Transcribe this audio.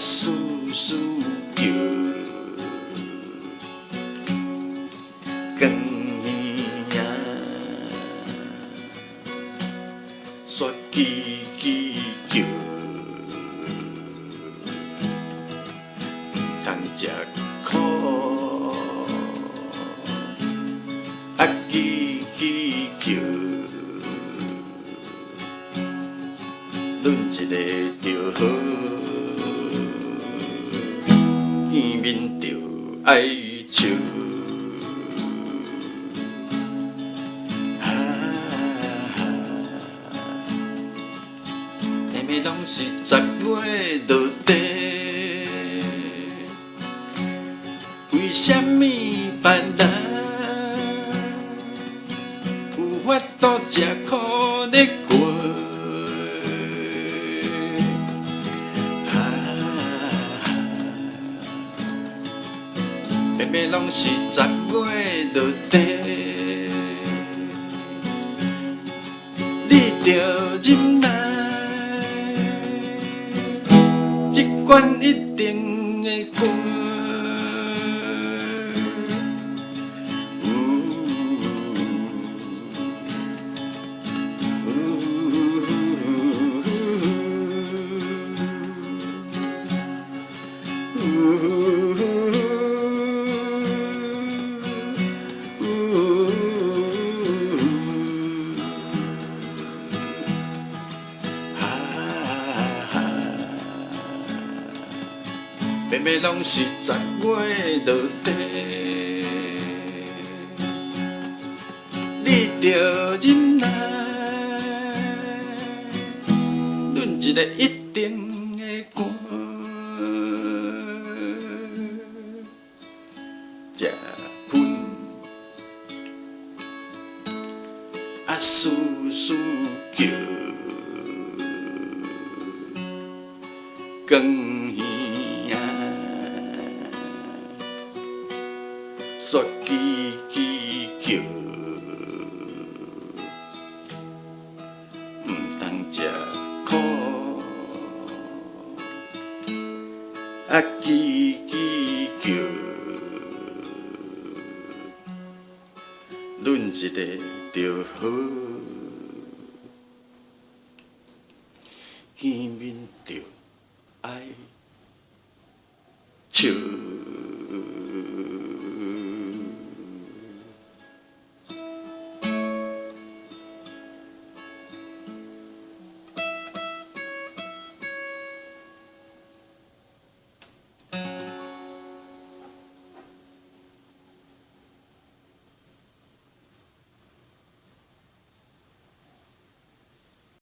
思思叫，光耳啊，煞叽叽叫，毋通食苦，啊叽叽叫，论一个就好。见面就爱笑，妹妹拢是10月落地，为什么别人有法度吃苦日过？妹妹拢是10月落地，你着忍耐，这关一定会过。妹妹拢是10月落地，你着忍耐，论一个一定会寒。食薰啊，思思叫，光耳煞叽叽叫，毋通食苦，啊叽叽叫，论一个就好，见面就爱。